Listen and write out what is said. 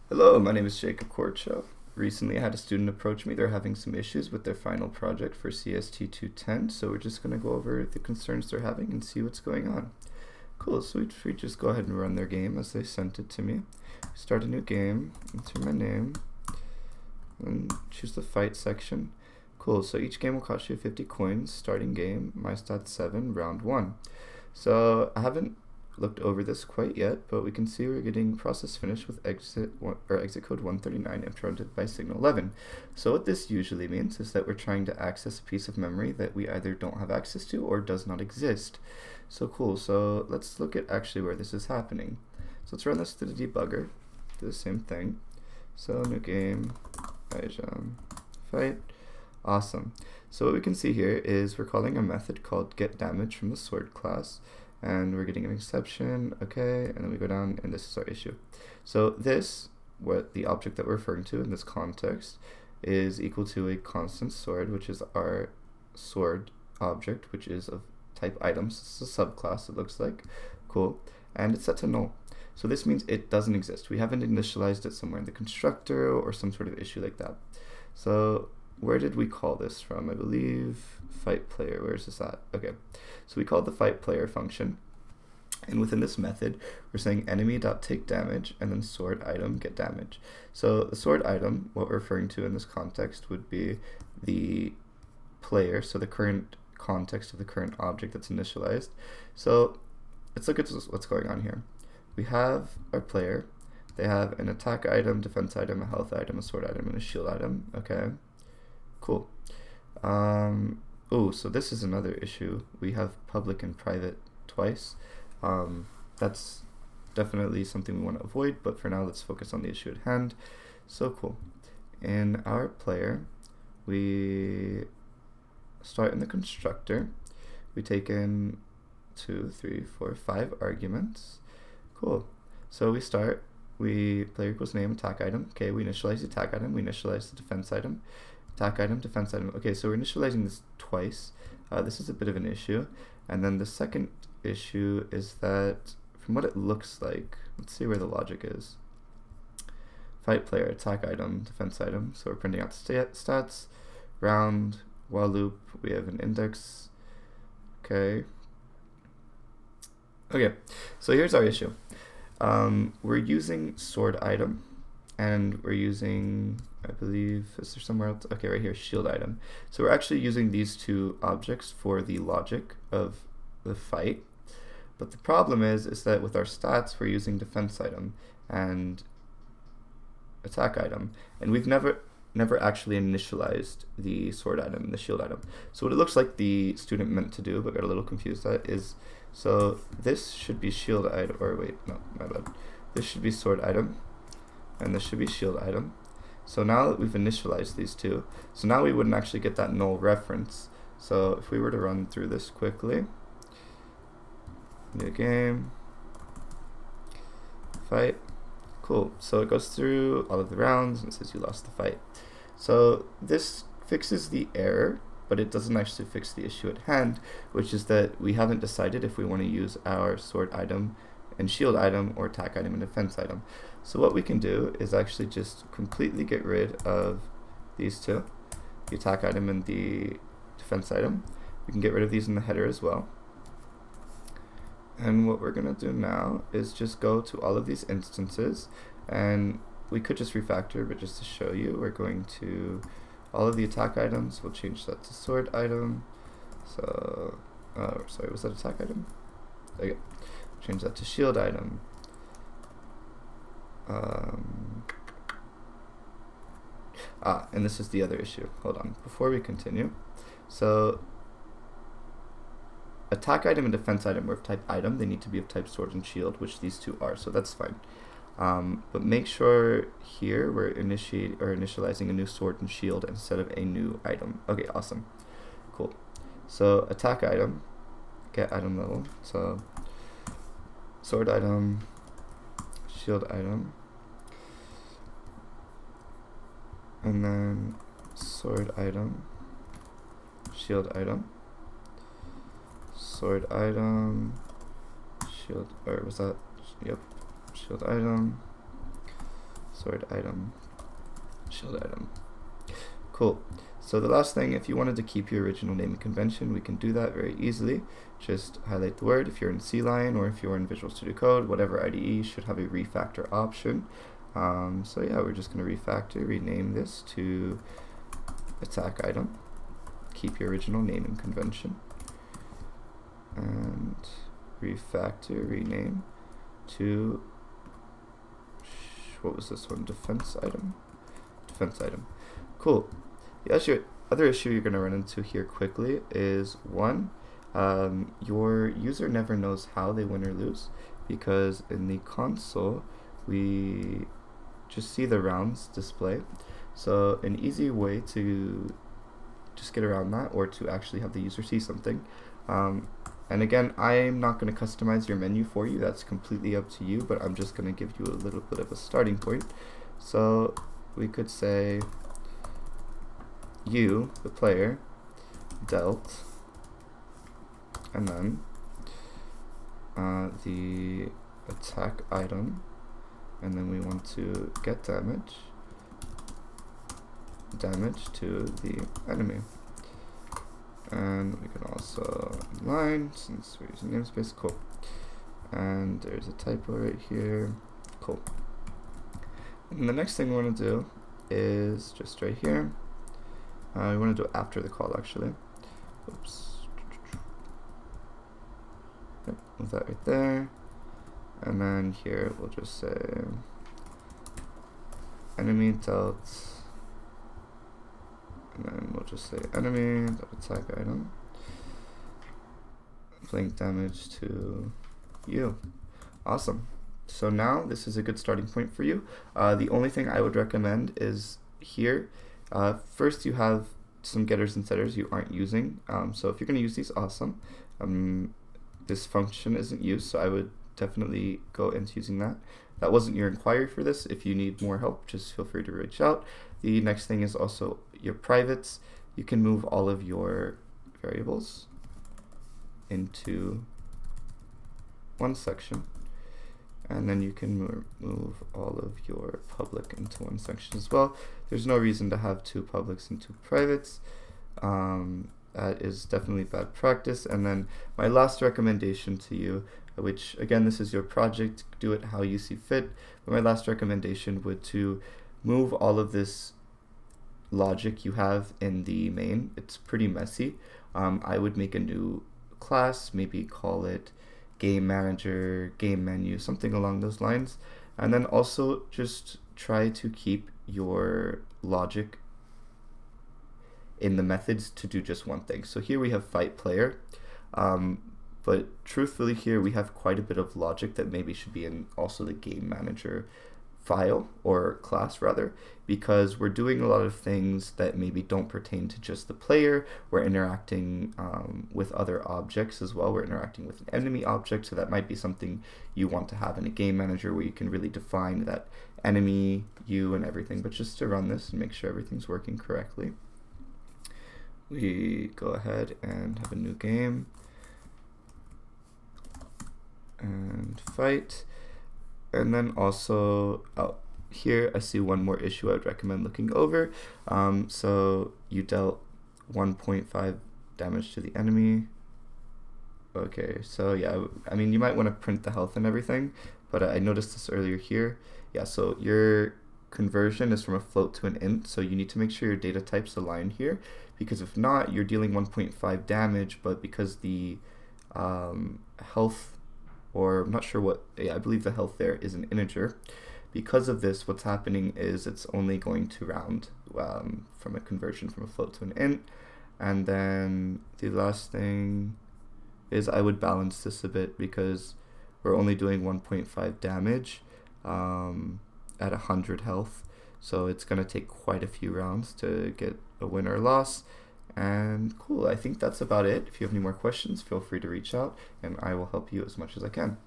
Hello, my name is Jacob Korcho. Recently, I had a student approach me. They're having some issues with their final project for CST 210, so we're just going to go over the concerns they're having and see what's going on. Cool, so we just go ahead and run their game as they sent it to me. Start a new game, enter my name, and choose the fight section. Cool, so each game will cost you 50 coins, starting game, my stat 7, round 1. So I haven't looked over this quite yet, but we can see we're getting process finished with exit code 139 interrupted by signal 11. So what this usually means is that we're trying to access a piece of memory that we either don't have access to or does not exist. So cool, so let's look at actually where this is happening. So let's run this to the debugger, do the same thing. So new game, fight, awesome. So what we can see here is we're calling a method called getDamage from the sword class, and we're getting an exception, okay, and then we go down and this is our issue. So this, what the object that we're referring to in this context, is equal to a constant sword, which is our sword object, which is of type items. This is a subclass, it looks like. Cool. And it's set to null. So this means it doesn't exist. We haven't initialized it somewhere in the constructor or some sort of issue like that. So where did we call this from? I believe fight player. Where is this at? Okay, so we called the fight player function, and within this method we're saying enemy.takeDamage and then sword item get damage. So the sword item, what we're referring to in this context, would be the player, so the current context of the current object that's initialized. So let's look at what's going on here. We have our player. They have an attack item, defense item, a health item, a sword item, and a shield item. Okay, cool. Oh, so this is another issue. We have public and private twice. That's definitely something we want to avoid, but for now let's focus on the issue at hand. So cool. In our player, we start in the constructor. We take in 2, 3, 4, 5 arguments. Cool. So we start, player equals name, attack item. Okay, we initialize the attack item, we initialize the defense item. Attack item, defense item. Okay, so we're initializing this twice. This is a bit of an issue. And then the second issue is that, from what it looks like, let's see where the logic is. Fight player, attack item, defense item. So we're printing out stats, round, while loop, we have an index. Okay. Okay, so here's our issue. We're using sword item, and we're using, I believe, is there somewhere else? Okay, right here, shield item. So we're actually using these two objects for the logic of the fight. But the problem is that with our stats, we're using defense item and attack item, and we've never actually initialized the sword item and the shield item. So what it looks like the student meant to do, but got a little confused at, is, so this should be shield item, or wait, no, my bad. This should be sword item, and this should be shield item. So now that we've initialized these two, so now we wouldn't actually get that null reference. So if we were to run through this quickly, new game, fight, cool. So it goes through all of the rounds and it says you lost the fight. So this fixes the error, but it doesn't actually fix the issue at hand, which is that we haven't decided if we want to use our sword item and shield item or attack item and defense item. So what we can do is actually just completely get rid of these two, the attack item and the defense item. We can get rid of these in the header as well. And what we're going to do now is just go to all of these instances, and we could just refactor, but just to show you, we're going to all of the attack items, we'll change that to sword item. So, sorry, was that attack item? Okay, change that to shield item. And this is the other issue. Hold on, before we continue. So, attack item and defense item are of type item. They need to be of type sword and shield, which these two are, so that's fine. But make sure here we're initializing a new sword and shield instead of a new item. Okay, awesome. Cool. So attack item, get item level. So sword item, shield item, and then sword item, shield item, sword item, shield, or was that, yep, shield item, sword item, shield item. Cool. So the last thing, if you wanted to keep your original naming convention, we can do that very easily. Just highlight the word. If you're in CLion or if you're in Visual Studio Code, whatever IDE should have a refactor option. So yeah, we're just going to refactor, rename this to attack item. Keep your original naming convention. And refactor, rename to, what was this one? Defense item? Defense item. Cool. The other issue you're going to run into here quickly is one, your user never knows how they win or lose, because in the console we just see the rounds display. So an easy way to just get around that, or to actually have the user see something, and again, I'm not going to customize your menu for you, that's completely up to you, but I'm just going to give you a little bit of a starting point. So we could say you, the player, dealt, and then the attack item, and then we want to get damage to the enemy. And we can also line, since we're using namespace. Cool. And there's a typo right here. Cool. And the next thing we want to do is just right here. We want to do it after the call, actually. Oops. Yep, move that right there. And then here we'll just say enemy dealt, and then we'll just say enemy attack item, blink damage to you. Awesome. So now this is a good starting point for you. The only thing I would recommend is here, first you have some getters and setters you aren't using. So if you're going to use these, awesome. This function isn't used, so I would definitely go into using that. That wasn't your inquiry for this. If you need more help, just feel free to reach out. The next thing is also your privates. You can move all of your variables into one section, and then you can move all of your public into one section as well. There's no reason to have two publics and two privates. That is definitely bad practice. And then my last recommendation to you, which again, this is your project, do it how you see fit, but my last recommendation would to move all of this logic you have in the main. It's pretty messy. I would make a new class, maybe call it game manager, game menu, something along those lines. And then also just try to keep your logic in the methods to do just one thing. So here we have fight player, but truthfully here we have quite a bit of logic that maybe should be in also the game manager file, or class rather, because we're doing a lot of things that maybe don't pertain to just the player. We're interacting with other objects as well. We're interacting with an enemy object, so that might be something you want to have in a game manager where you can really define that enemy, you, and everything. But just to run this and make sure everything's working correctly, we go ahead and have a new game and fight. And then also here I see one more issue I would recommend looking over. So you dealt 1.5 damage to the enemy. Okay, so yeah, I mean, you might want to print the health and everything, but I noticed this earlier here. Yeah, so your conversion is from a float to an int, so you need to make sure your data types align here, because if not, you're dealing 1.5 damage, but because the health, or I'm not sure what, yeah, I believe the health there is an integer. Because of this, what's happening is it's only going to round from a conversion from a float to an int. And then the last thing is I would balance this a bit, because we're only doing 1.5 damage at 100 health. So it's going to take quite a few rounds to get a win or loss. And cool, I think that's about it. If you have any more questions, feel free to reach out and I will help you as much as I can.